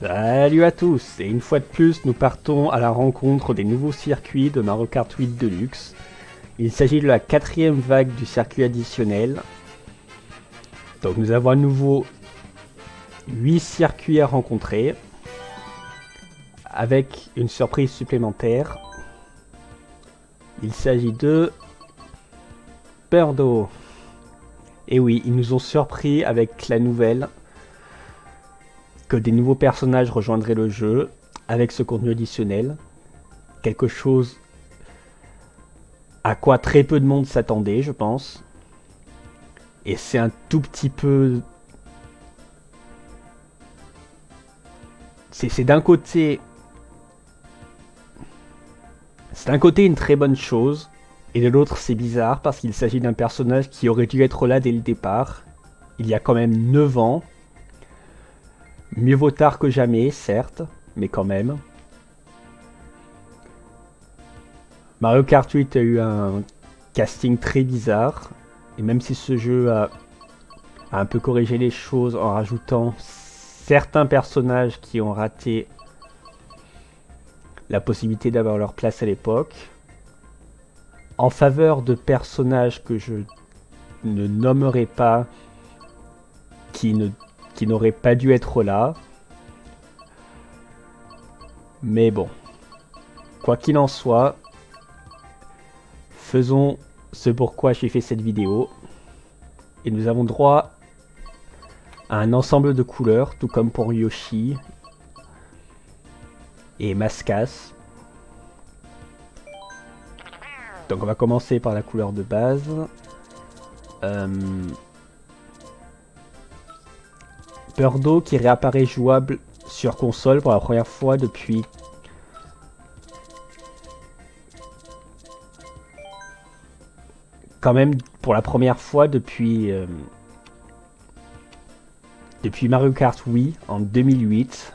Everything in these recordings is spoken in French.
Salut à tous, et une fois de plus nous partons à la rencontre des nouveaux circuits de Mario Kart 8 Deluxe. Il s'agit de la quatrième vague du circuit additionnel. Donc nous avons à nouveau 8 circuits à rencontrer, avec une surprise supplémentaire. Il s'agit de Birdo. Et oui, ils nous ont surpris avec la nouvelle que des nouveaux personnages rejoindraient le jeu avec ce contenu additionnel. Quelque chose à quoi très peu de monde s'attendait, je pense. Et c'est un tout petit peu... C'est d'un côté... C'est d'un côté une très bonne chose, et de l'autre c'est bizarre parce qu'il s'agit d'un personnage qui aurait dû être là dès le départ. Il y a quand même 9 ans. Mieux vaut tard que jamais, certes, mais quand même. Mario Kart 8 a eu un casting très bizarre, et même si ce jeu a un peu corrigé les choses en rajoutant certains personnages qui ont raté la possibilité d'avoir leur place à l'époque, en faveur de personnages que je ne nommerai pas, qui n'auraient pas dû être là. Mais bon, quoi qu'il en soit, faisons ce pourquoi j'ai fait cette vidéo. Et nous avons droit à un ensemble de couleurs, tout comme pour Yoshi et Mascas. Donc on va commencer par la couleur de base. Birdo qui réapparaît jouable sur console pour la première fois depuis... Quand même pour la première fois depuis... depuis Mario Kart Wii en 2008.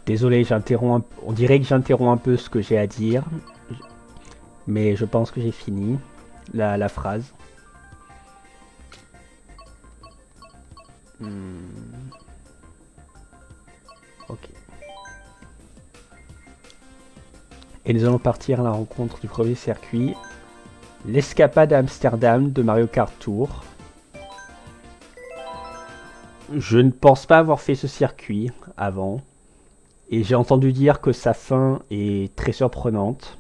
Désolé, j'interromps. On dirait que j'interromps un peu ce que j'ai à dire, mais je pense que j'ai fini la phrase. Ok. Et nous allons partir à la rencontre du premier circuit, l'escapade à Amsterdam de Mario Kart Tour. Je ne pense pas avoir fait ce circuit avant, et j'ai entendu dire que sa fin est très surprenante.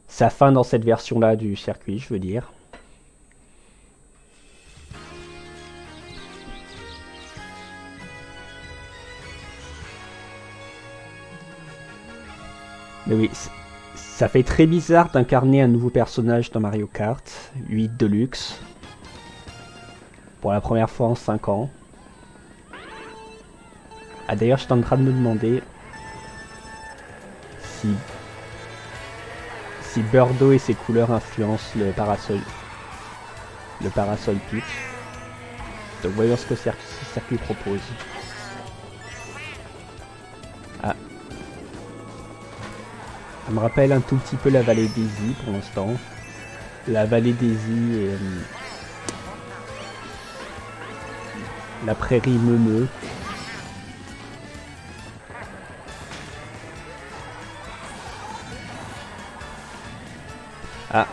Sa fin dans cette version-là du circuit, je veux dire. Mais oui, ça fait très bizarre d'incarner un nouveau personnage dans Mario Kart 8 Deluxe. Pour la première fois en 5 ans. Ah d'ailleurs, j'étais en train de me demander si Birdo et ses couleurs influencent le parasol Peach. Donc voyons ce que ce circuit propose. Ah. Ça me rappelle un tout petit peu la vallée Daisy pour l'instant. La vallée Daisy et la prairie Meumeu. Ah.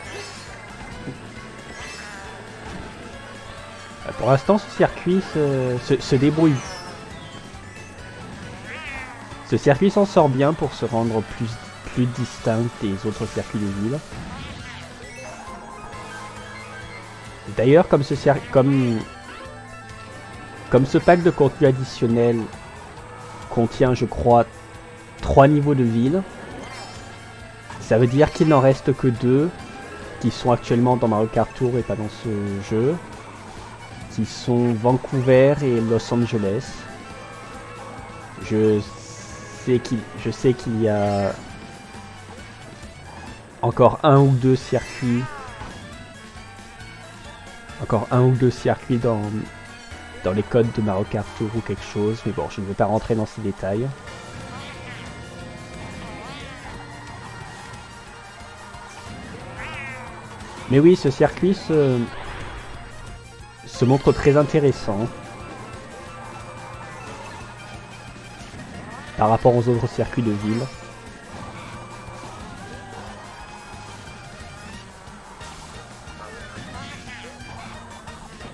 Pour l'instant, ce circuit se débrouille. Ce circuit s'en sort bien pour se rendre plus distinct des autres circuits de ville. D'ailleurs, comme ce pack de contenu additionnel contient, je crois, 3 niveaux de ville, ça veut dire qu'il n'en reste que 2 qui sont actuellement dans Mario Kart Tour et pas dans ce jeu, qui sont Vancouver et Los Angeles. Je sais qu'il y a encore un ou deux circuits dans dans les codes de Mario Kart Tour ou quelque chose, mais bon, je ne vais pas rentrer dans ces détails. Mais oui, ce circuit se montre très intéressant par rapport aux autres circuits de ville.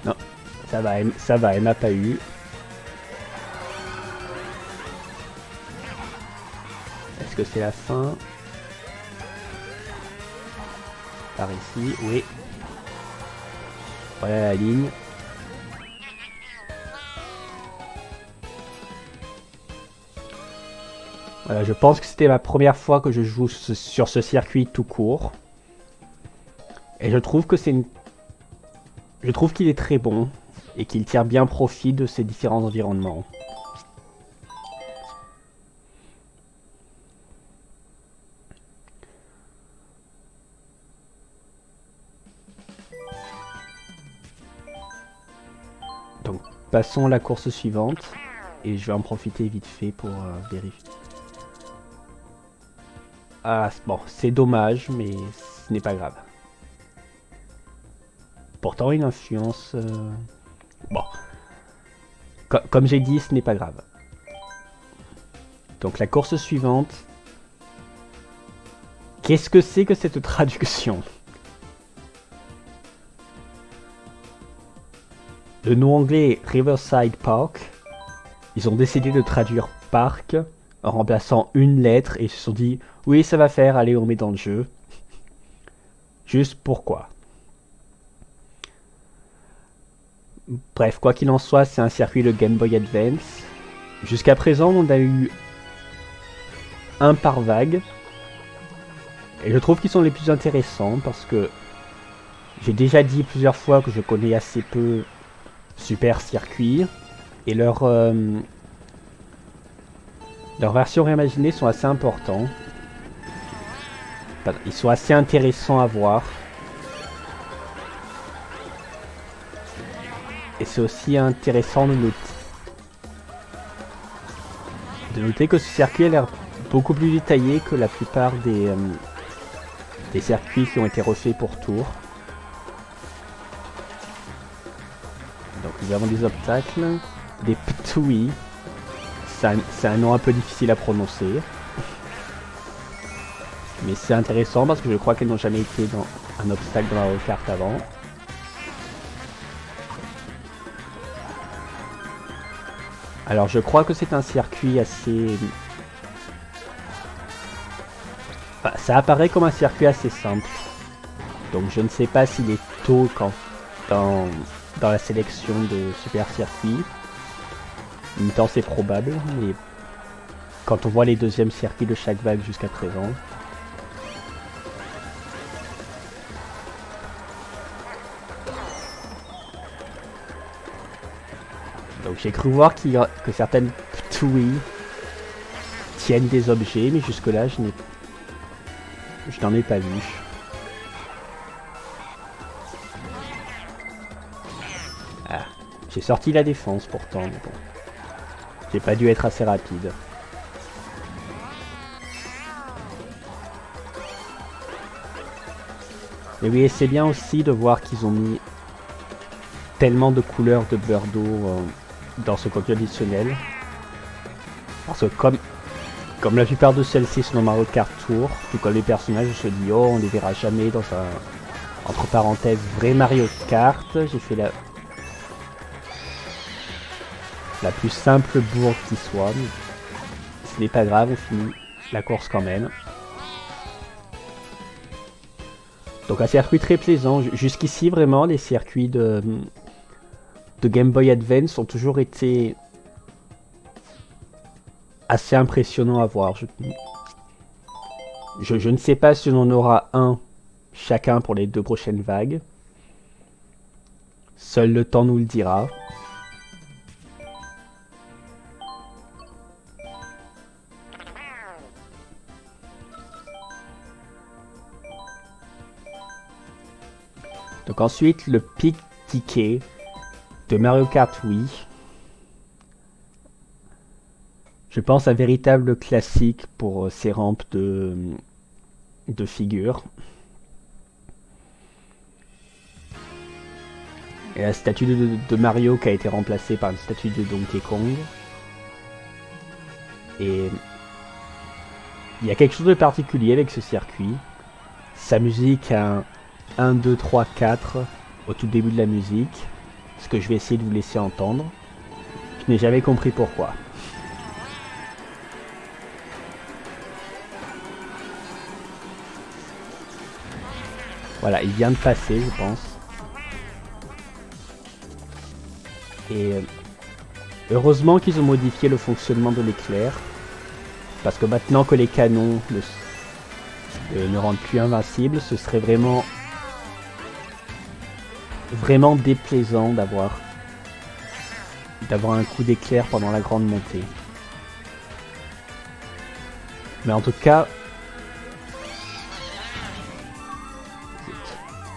Non, ça va, elle m'a pas eu. Est-ce que c'est la fin? Par ici, oui. Voilà la ligne. Voilà, je pense que c'était ma première fois que je joue sur ce circuit tout court. Et je trouve que je trouve qu'il est très bon et qu'il tire bien profit de ses différents environnements. Donc, passons à la course suivante. Et je vais en profiter vite fait pour vérifier. Ah, bon, c'est dommage, mais ce n'est pas grave. Pourtant, une influence... Bon. Comme j'ai dit, ce n'est pas grave. Donc, la course suivante. Qu'est-ce que c'est que cette traduction? Le nom anglais est Riverside Park. Ils ont décidé de traduire parc en remplaçant une lettre et ils se sont dit oui, ça va faire, allez, on met dans le jeu. Juste pourquoi? Bref, quoi qu'il en soit, c'est un circuit de Game Boy Advance. Jusqu'à présent, on a eu un par vague. Et je trouve qu'ils sont les plus intéressants parce que j'ai déjà dit plusieurs fois que je connais assez peu Super Circuit. Et leurs versions réimaginées sont assez importants. Ils sont assez intéressants à voir. Et c'est aussi intéressant de noter que ce circuit a l'air beaucoup plus détaillé que la plupart des circuits qui ont été refaits pour Tour. Donc nous avons des obstacles, des ptouis. C'est un nom un peu difficile à prononcer. Mais c'est intéressant parce que je crois qu'elles n'ont jamais été dans un obstacle dans Mario Kart avant. Alors je crois que c'est un circuit assez... Enfin, ça apparaît comme un circuit assez simple. Donc je ne sais pas s'il est tôt dans la sélection de Super Circuit. En même temps c'est probable, mais quand on voit les deuxièmes circuits de chaque vague jusqu'à présent... Donc j'ai cru voir que certaines ptouis tiennent des objets, mais jusque là je n'en ai pas vu. Ah, j'ai sorti la défense pourtant, mais bon. J'ai pas dû être assez rapide. Mais oui, c'est bien aussi de voir qu'ils ont mis tellement de couleurs de beurre d'eau dans ce contenu additionnel. Parce que comme la plupart de celles-ci sont dans Mario Kart Tour, tout comme les personnages, je me dis oh, on les verra jamais dans un, entre parenthèses, vrai Mario Kart. J'ai fait la plus simple bourre qui soit. Mais ce n'est pas grave, on finit la course quand même. Donc un circuit très plaisant. Jusqu'ici, vraiment, les circuits de Game Boy Advance ont toujours été assez impressionnants à voir. Je ne sais pas si on en aura un chacun pour les 2 prochaines vagues. Seul le temps nous le dira. Donc ensuite, le Pic Ticket De Mario Kart, oui. Je pense un véritable classique pour ces rampes de figures. Et la statue de Mario qui a été remplacée par une statue de Donkey Kong. Et il y a quelque chose de particulier avec ce circuit. Sa musique a un 1, 2, 3, 4 au tout début de la musique. Ce que je vais essayer de vous laisser entendre. Je n'ai jamais compris pourquoi. Voilà, il vient de passer, je pense. Et heureusement qu'ils ont modifié le fonctionnement de l'éclair. Parce que maintenant que les canons ne rendent plus invincibles, ce serait vraiment déplaisant d'avoir un coup d'éclair pendant la grande montée. Mais en tout cas,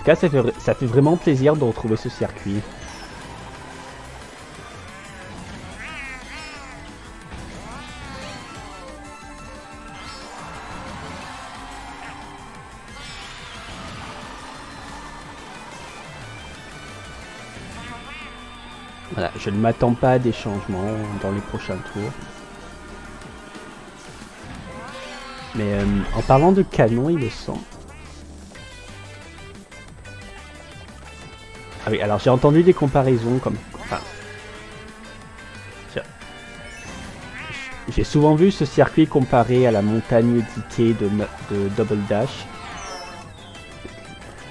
ça fait vraiment plaisir de retrouver ce circuit. Voilà, je ne m'attends pas à des changements dans les prochains tours. Mais en parlant de canon, il me semble. Ah oui, alors j'ai entendu des comparaisons comme... Enfin, j'ai souvent vu ce circuit comparé à la montagne DK de Double Dash.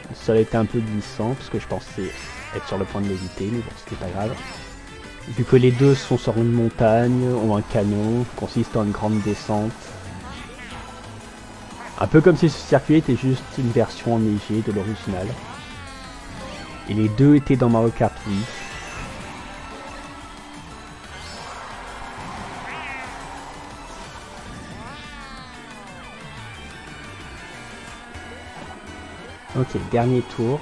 Le sol était un peu glissant parce que je pensais être sur le point de l'éviter, mais bon, c'était pas grave. Vu que les deux sont sur une montagne, ont un canon, consiste en une grande descente. Un peu comme si ce circuit était juste une version enneigée de l'original. Et les deux étaient dans Mario Kart Wii. Ok, dernier tour.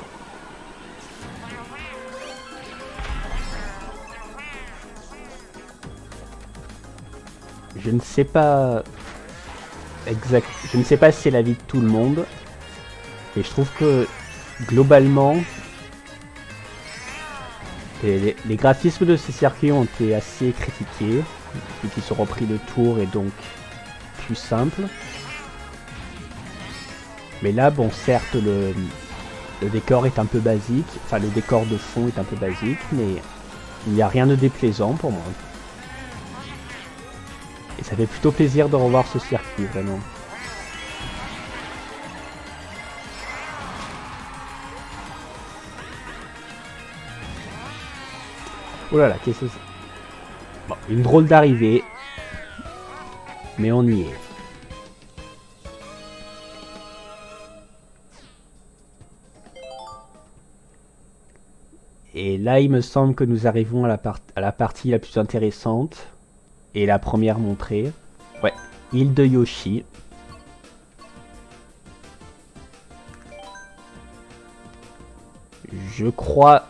Je ne sais pas je ne sais pas si c'est l'avis de tout le monde. Et je trouve que globalement, les graphismes de ces circuits ont été assez critiqués, vu qu'ils sont repris de tours et donc plus simples. Mais là, bon, certes, le décor est un peu basique, enfin le décor de fond est un peu basique, mais il n'y a rien de déplaisant pour moi. Et ça fait plutôt plaisir de revoir ce circuit, vraiment. Oh là là, qu'est-ce que c'est? Bon, une drôle d'arrivée, mais on y est. Et là, il me semble que nous arrivons à la partie la plus intéressante. Et la première montrée. Ouais, île de Yoshi. Je crois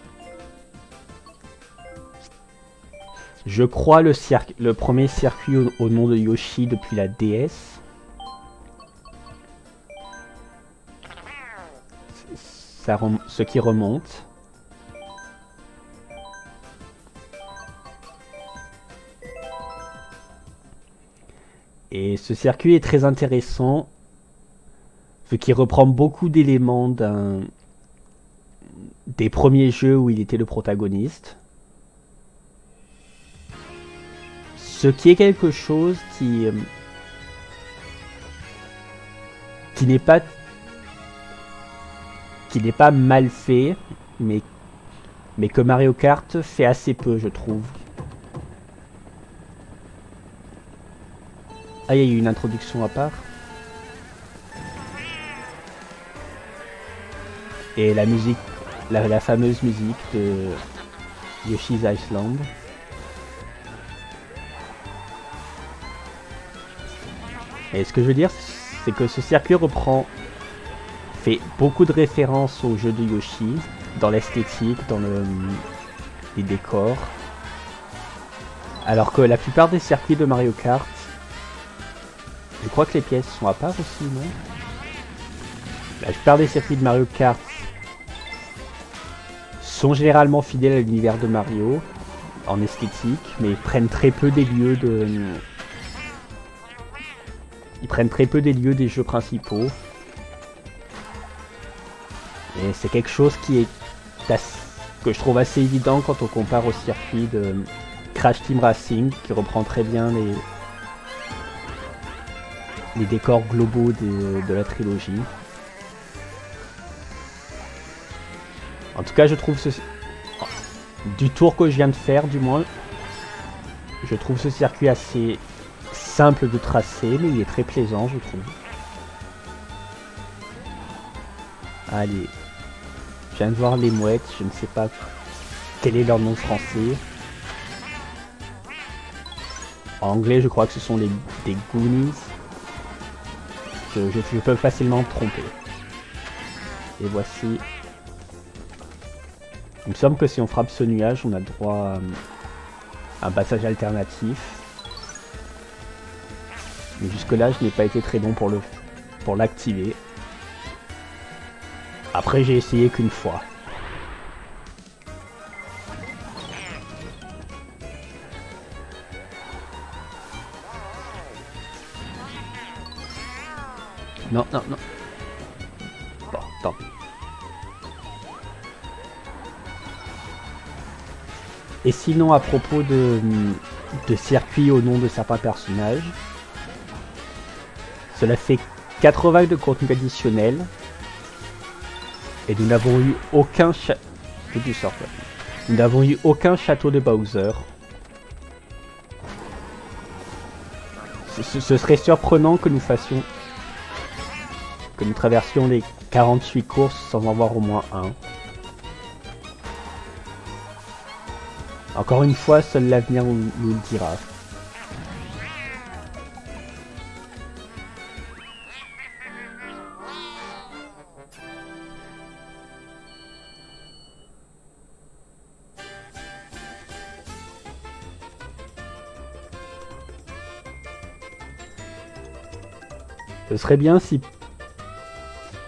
le premier circuit au nom de Yoshi depuis la DS. Ce qui remonte. Et ce circuit est très intéressant, vu qu'il reprend beaucoup d'éléments des premiers jeux où il était le protagoniste. Ce qui est quelque chose qui n'est pas mal fait, mais que Mario Kart fait assez peu, je trouve. Ah, il y a eu une introduction à part. Et la musique, la fameuse musique de Yoshi's Island. Et ce que je veux dire, c'est que ce circuit fait beaucoup de références au jeu de Yoshi, dans l'esthétique, dans les décors. Alors que la plupart des circuits de Mario Kart, je crois que les pièces sont à part aussi, non? La plupart des circuits de Mario Kart sont généralement fidèles à l'univers de Mario en esthétique, mais ils prennent très peu des lieux des jeux principaux. Et c'est quelque chose que je trouve assez évident quand on compare au circuit de Crash Team Racing, qui reprend très bien les décors globaux de la trilogie. En tout cas, je trouve du tour que je viens de faire, du moins, je trouve ce circuit assez simple de tracer, mais il est très plaisant, je trouve. Allez, je viens de voir les mouettes, je ne sais pas quel est leur nom français. En anglais, je crois que ce sont des Goonies. Je peux facilement me tromper. Et voici. Il me semble que si on frappe ce nuage, on a droit à un passage alternatif. Mais jusque là, je n'ai pas été très bon pour l'activer. Après, j'ai essayé qu'une fois. Non, non, non. Bon, tant pis. Et sinon, à propos de circuits au nom de certains personnages, cela fait 4 vagues de contenu additionnel. Et nous n'avons eu aucun Nous n'avons eu aucun château de Bowser. Ce serait surprenant que nous traversions les 48 courses sans en voir au moins un. Encore une fois, seul l'avenir nous le dira. Ce serait bien si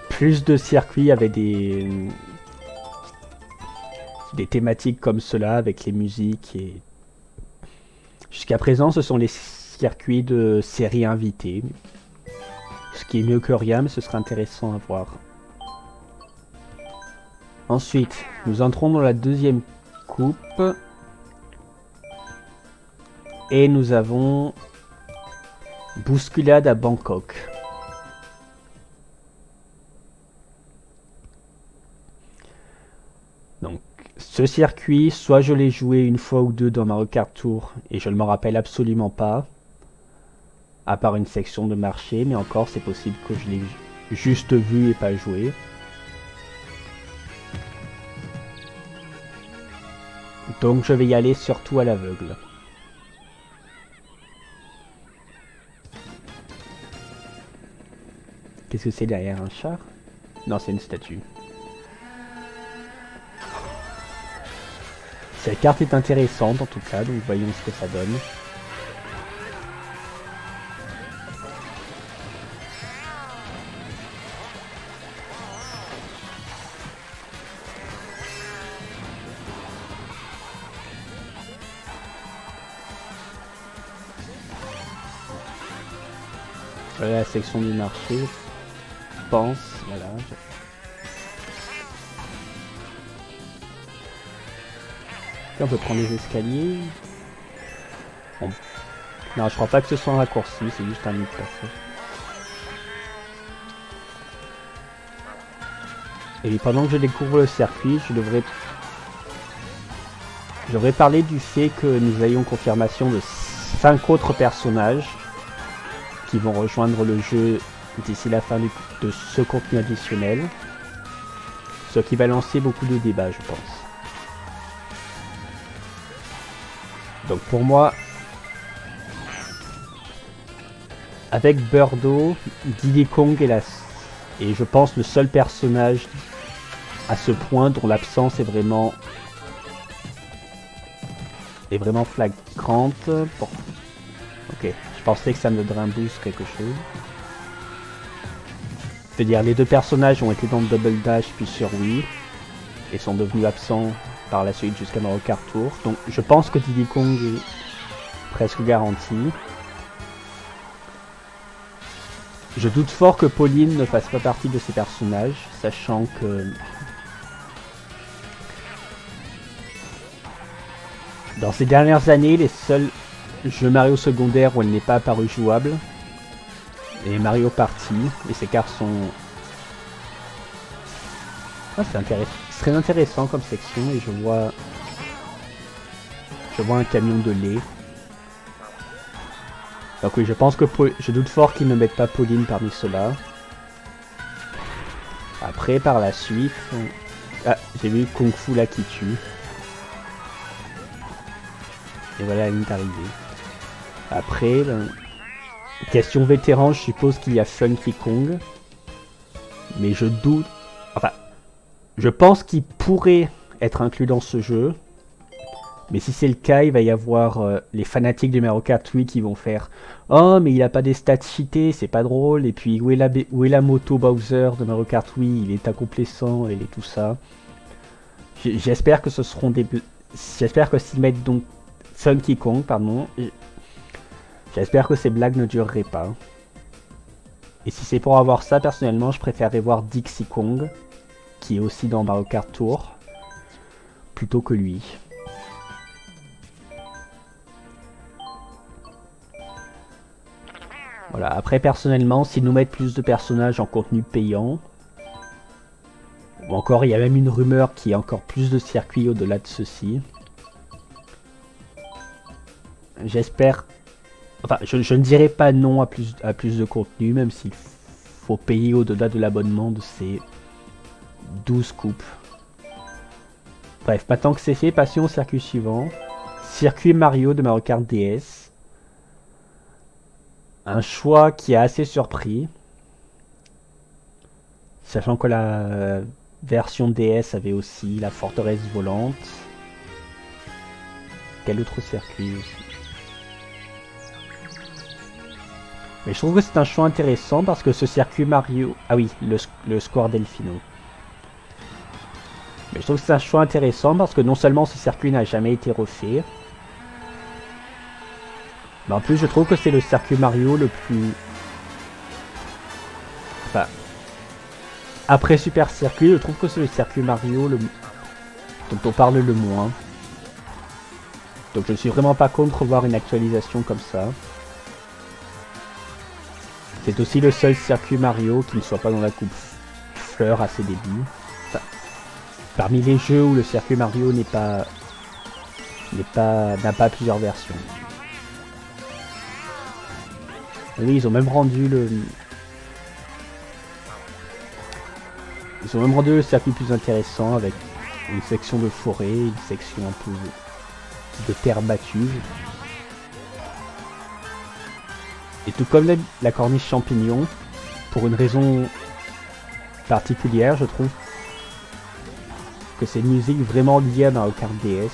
plus de circuits avaient des thématiques comme cela avec les musiques et jusqu'à présent ce sont les circuits de séries invitées, ce qui est mieux que rien, mais ce serait intéressant à voir. Ensuite nous entrons dans la deuxième coupe et nous avons Bousculade à Bangkok. Donc, ce circuit, soit je l'ai joué une fois ou deux dans Mario Kart Tour et je ne m'en rappelle absolument pas, à part une section de marché, mais encore c'est possible que je l'ai juste vu et pas joué. Donc je vais y aller surtout à l'aveugle. Qu'est-ce que c'est derrière un char? Non, c'est une statue. Cette carte est intéressante en tout cas, donc voyons ce que ça donne. Voilà la section du marché, je pense, voilà. On peut prendre les escaliers. Bon. Non, je crois pas que ce soit un raccourci, c'est juste un micro. Et pendant que je découvre le circuit, je devrais parler du fait que nous ayons confirmation de 5 autres personnages qui vont rejoindre le jeu d'ici la fin de ce contenu additionnel. Ce qui va lancer beaucoup de débats, je pense. Donc pour moi, avec Birdo, Diddy Kong et je pense le seul personnage à ce point dont l'absence est vraiment est vraiment flagrante. Bon. Ok, je pensais que ça me donnerait un boost quelque chose. C'est-à-dire les deux personnages ont été dans le Double Dash puis sur Wii et sont devenus absents par la suite jusqu'à Mario Kart Tour. Donc je pense que Diddy Kong est presque garanti. Je doute fort que Pauline ne fasse pas partie de ces personnages, sachant que dans ces dernières années, les seuls jeux Mario secondaires où elle n'est pas apparue jouable est Mario Party, et ces cartes sont... Ah, c'est très intéressant comme section, et je vois un camion de lait. Donc oui, je pense que je doute fort qu'ils ne mettent pas Pauline parmi ceux-là. Après, par la suite... Ah, j'ai vu Kung Fu là qui tue. Et voilà la ligne d'arrivée. Après, question vétéran, je suppose qu'il y a Funky Kong. Mais je doute... Enfin, je pense qu'il pourrait être inclus dans ce jeu. Mais si c'est le cas, il va y avoir les fanatiques du Mario Kart Wii qui vont faire « Oh, mais il a pas des stats cheatés, c'est pas drôle. Et puis, où est la moto Bowser de Mario Kart Wii? Il est incomplaisant et tout ça. » J'espère que ce seront des... J'espère que s'ils mettent donc Funky Kong, pardon, j'espère que ces blagues ne dureraient pas. Et si c'est pour avoir ça, personnellement, je préférerais voir Dixie Kong, qui est aussi dans Mario Kart Tour, plutôt que lui. Voilà, après personnellement, s'ils nous mettent plus de personnages en contenu payant, ou encore il y a même une rumeur qui y a encore plus de circuits au-delà de ceci. J'espère... Enfin, je ne dirais pas non à plus de contenu, même s'il faut payer au-delà de l'abonnement de ces 12 coupes. Bref, maintenant que c'est fait, passons au circuit suivant. Circuit Mario de Mario Kart DS. Un choix qui a assez surpris. Sachant que la version DS avait aussi la forteresse volante. Quel autre circuit aussi? Mais je trouve que c'est un choix intéressant parce que ce circuit Mario... Ah oui, le Square Delfino. Mais je trouve que c'est un choix intéressant parce que non seulement ce circuit n'a jamais été refait, mais en plus je trouve que c'est le circuit Mario le plus... Enfin... Après Super Circuit, je trouve que c'est le circuit Mario dont on parle le moins. Donc je ne suis vraiment pas contre voir une actualisation comme ça. C'est aussi le seul circuit Mario qui ne soit pas dans la coupe fleur à ses débuts. Enfin, parmi les jeux où le circuit Mario n'a pas plusieurs versions. Et oui, ils ont même rendu le circuit plus intéressant avec une section de forêt, une section un peu de terre battue. Et tout comme la corniche champignon, pour une raison particulière, je trouve que c'est une musique vraiment liée à Mario Kart DS.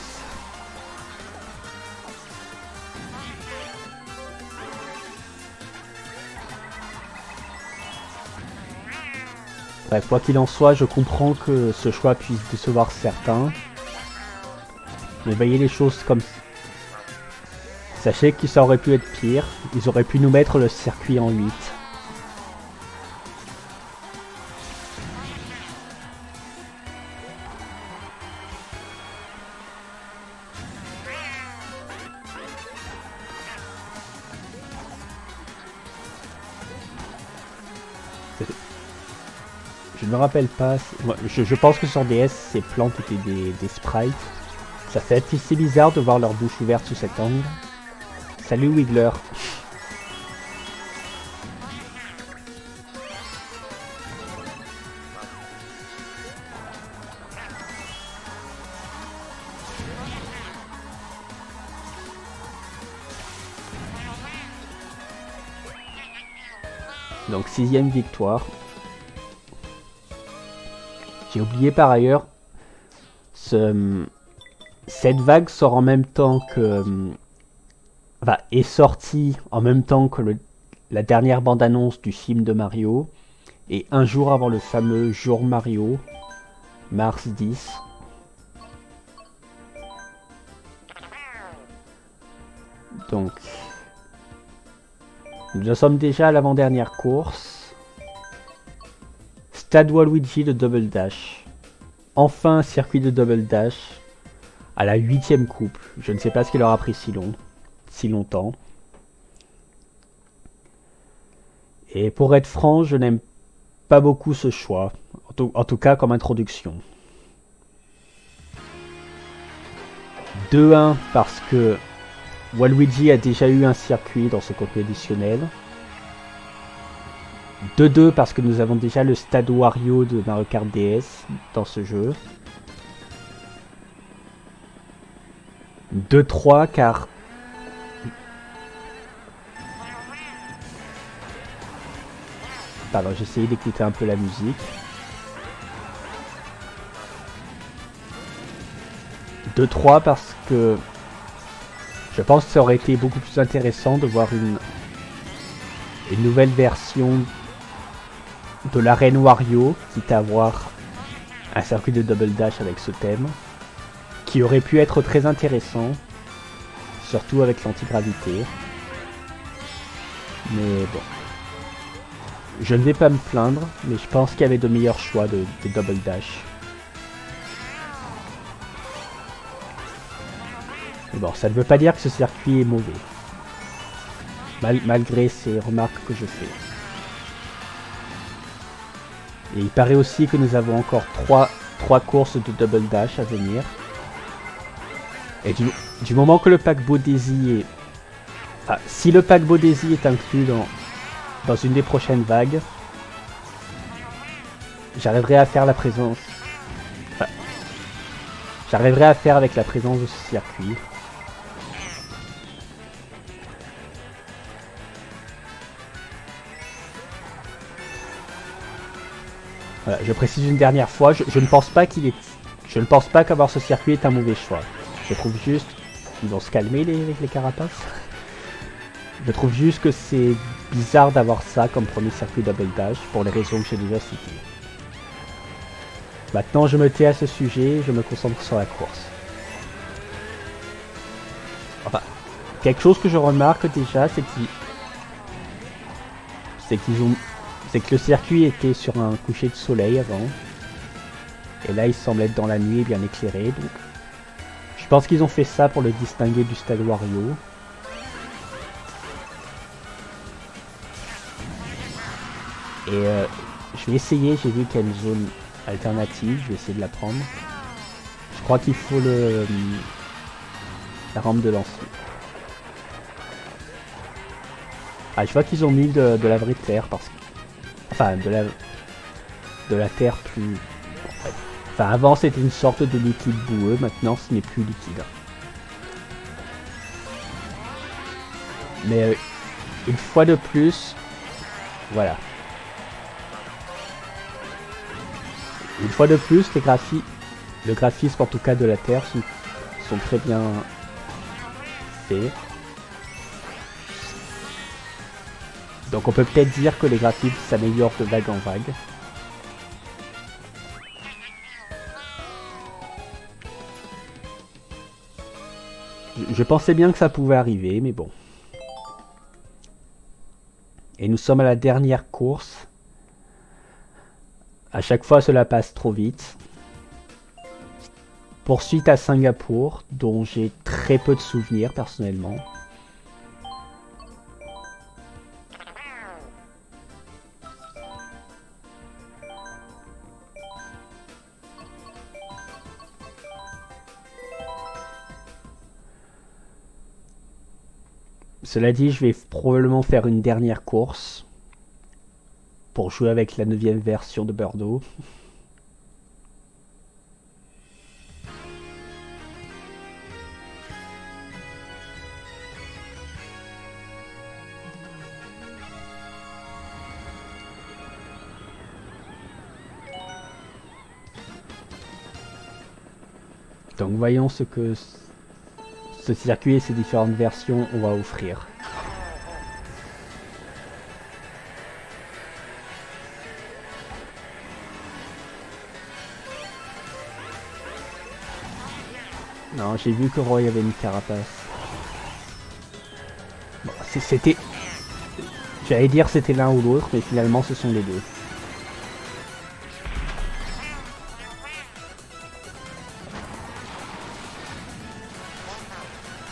Bref, quoi qu'il en soit, je comprends que ce choix puisse décevoir certains. Mais voyez les choses comme... Sachez que ça aurait pu être pire. Ils auraient pu nous mettre le circuit en 8. Je ne me rappelle pas... Je pense que sur DS, ces plantes étaient des sprites. Ça fait assez bizarre de voir leur bouche ouverte sous cet angle. Salut Wiggler. Donc 6ème victoire. J'ai oublié par ailleurs ce cette vague sort en même temps que... Enfin, est sortie en même temps que la dernière bande-annonce du film de Mario, et un jour avant le fameux jour Mario, mars 10. Donc, nous sommes déjà à l'avant-dernière course. Stade Waluigi de Double Dash. Enfin un circuit de Double Dash à la 8ème coupe. Je ne sais pas ce qui leur a pris si longtemps. Et pour être franc, je n'aime pas beaucoup ce choix. En tout cas comme introduction. 2-1 parce que Waluigi a déjà eu un circuit dans ce contenu additionnel. 2-2 parce que nous avons déjà le stade Wario de Mario Kart DS dans ce jeu. 2-3 car... Pardon, j'essayais d'écouter un peu la musique. 2-3 parce que je pense que ça aurait été beaucoup plus intéressant de voir une nouvelle version de l'arène Wario, quitte à avoir un circuit de Double Dash avec ce thème, qui aurait pu être très intéressant, surtout avec l'antigravité. Mais bon. Je ne vais pas me plaindre, mais je pense qu'il y avait de meilleurs choix de Double Dash. Mais bon, ça ne veut pas dire que ce circuit est mauvais. Malgré ces remarques que je fais. Et il paraît aussi que nous avons encore 3 courses de Double Dash à venir. Et du moment que le paquebot Daisy est... Enfin, si le paquebot Daisy est inclus dans une des prochaines vagues, j'arriverai à faire la présence... Enfin, j'arriverai à faire avec la présence de ce circuit. Voilà, je précise une dernière fois, je ne pense pas je ne pense pas qu'avoir ce circuit est un mauvais choix. Je trouve juste... Ils vont se calmer les carapaces. Je trouve juste que c'est bizarre d'avoir ça comme premier circuit Double Dash pour les raisons que j'ai déjà citées. Maintenant je me tais à ce sujet, je me concentre sur la course. Enfin, quelque chose que je remarque déjà, c'est que le circuit était sur un coucher de soleil avant. Et là il semble être dans la nuit bien éclairé, donc je pense qu'ils ont fait ça pour le distinguer du stade Wario. Et je vais essayer, j'ai vu qu'il y a une zone alternative, je vais essayer de la prendre. Je crois qu'il faut la rampe de lancement. Ah, je vois qu'ils ont mis de la vraie terre parce que... Enfin, de la terre plus... Enfin, avant c'était une sorte de liquide boueux, maintenant ce n'est plus liquide. Mais une fois de plus, voilà. Une fois de plus, le graphisme en tout cas de la Terre sont très bien faits. Donc on peut peut-être dire que les graphismes s'améliorent de vague en vague. Je pensais bien que ça pouvait arriver, mais bon. Et nous sommes à la dernière course. À chaque fois, cela passe trop vite. Poursuite à Singapour, dont j'ai très peu de souvenirs personnellement. Cela dit, je vais probablement faire une dernière course pour jouer avec la 9ème version de Birdo. Donc voyons ce que ce circuit et ses différentes versions on va offrir. Non, j'ai vu que Roy avait une carapace. Bon, c'était... J'allais dire c'était l'un ou l'autre, mais finalement ce sont les deux.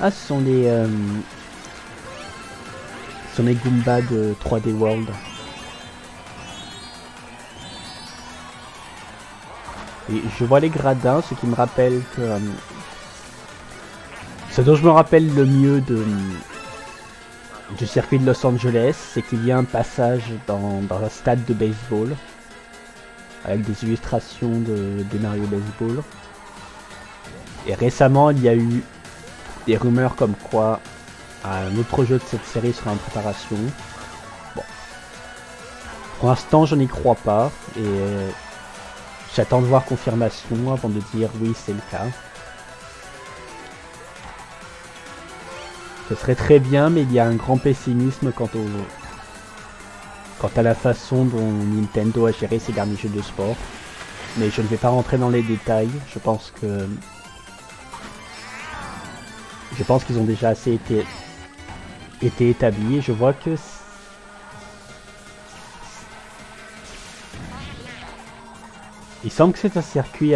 Ah, ce sont les Goombas de 3D World. Et je vois les gradins, ce qui me rappelle que... ce dont je me rappelle le mieux du circuit de Los Angeles, c'est qu'il y a un passage dans un stade de baseball, avec des illustrations de Mario Baseball. Et récemment, il y a eu des rumeurs comme quoi un autre jeu de cette série serait en préparation. Bon. Pour l'instant, je n'y crois pas, et j'attends de voir confirmation avant de dire oui, c'est le cas. Ce serait très bien, mais il y a un grand pessimisme quant à la façon dont Nintendo a géré ses derniers jeux de sport. Mais je ne vais pas rentrer dans les détails. Je pense qu'ils ont déjà assez été établis. Et je vois que il semble que c'est un circuit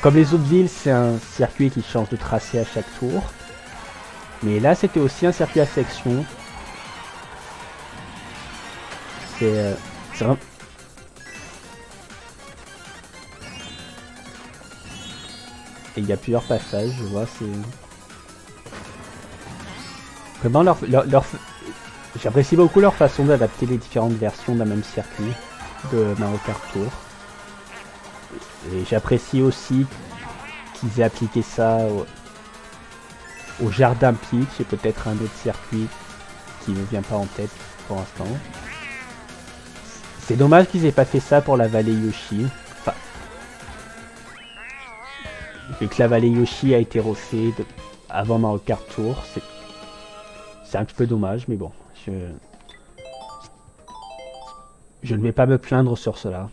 comme les autres villes, c'est un circuit qui change de tracé à chaque tour. Mais là, c'était aussi un circuit à section. C'est vraiment... Et il y a plusieurs passages, je vois, c'est... Vraiment, j'apprécie beaucoup leur façon d'adapter les différentes versions d'un même circuit de Mario Kart Tour. Et j'apprécie aussi qu'ils aient appliqué ça au Jardin Peach et peut-être un autre circuit qui ne vient pas en tête pour l'instant. C'est dommage qu'ils aient pas fait ça pour la vallée Yoshi. Enfin, vu que la vallée Yoshi a été refait avant Mario Kart Tour, c'est un petit peu dommage, mais bon, je ne vais pas me plaindre sur cela.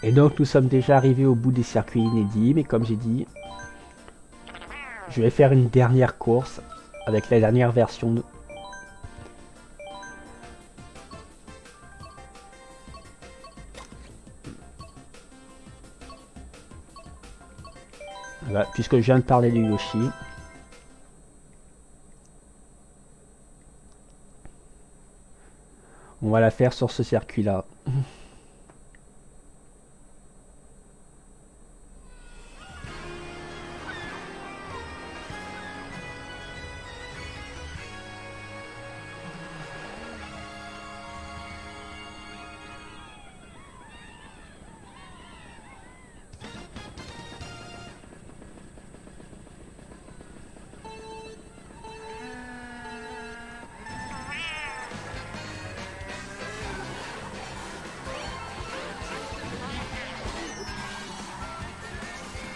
Et donc nous sommes déjà arrivés au bout des circuits inédits, mais comme j'ai dit, je vais faire une dernière course avec la dernière version de... Voilà, puisque je viens de parler de Yoshi. On va la faire sur ce circuit-là.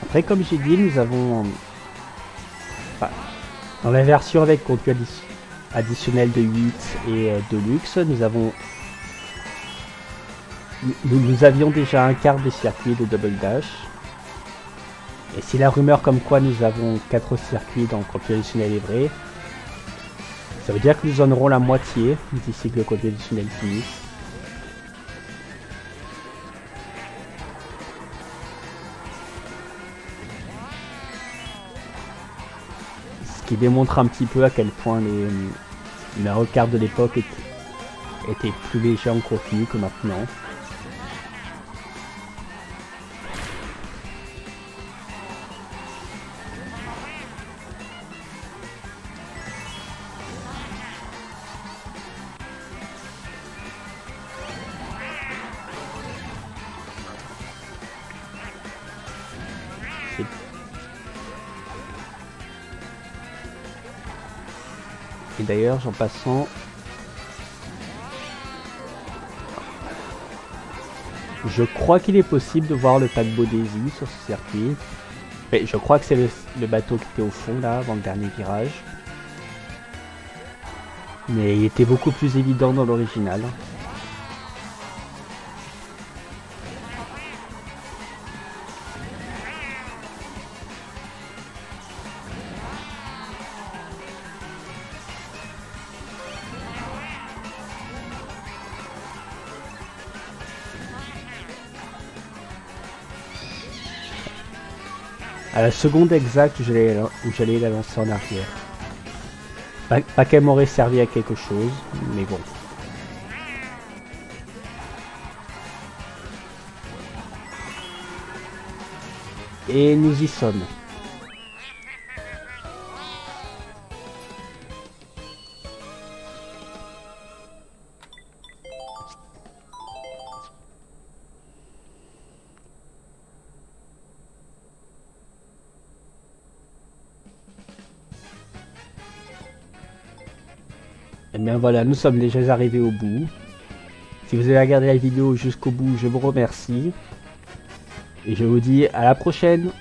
Après, comme j'ai dit, nous avons... Enfin, dans la version avec contenu additionnel de 8 et Deluxe, nous avions déjà un quart de circuit de Double Dash. Et si la rumeur comme quoi nous avons 4 circuits dans le contenu additionnel est vraie, ça veut dire que nous en aurons la moitié d'ici que le contenu additionnel finisse. Ce qui démontre un petit peu à quel point les Mario Kart de l'époque étaient plus légers en contenu que maintenant. Et d'ailleurs, en passant, Je crois qu'il est possible de voir le paquebot Daisy sur ce circuit. Mais je crois que c'est le bateau qui était au fond là, avant le dernier virage. Mais il était beaucoup plus évident dans l'original. À la seconde exacte où j'allais la lancer en arrière. Pas qu'elle m'aurait servi à quelque chose, mais bon. Et nous y sommes. Et bien voilà, nous sommes déjà arrivés au bout. Si vous avez regardé la vidéo jusqu'au bout, je vous remercie. Et je vous dis à la prochaine.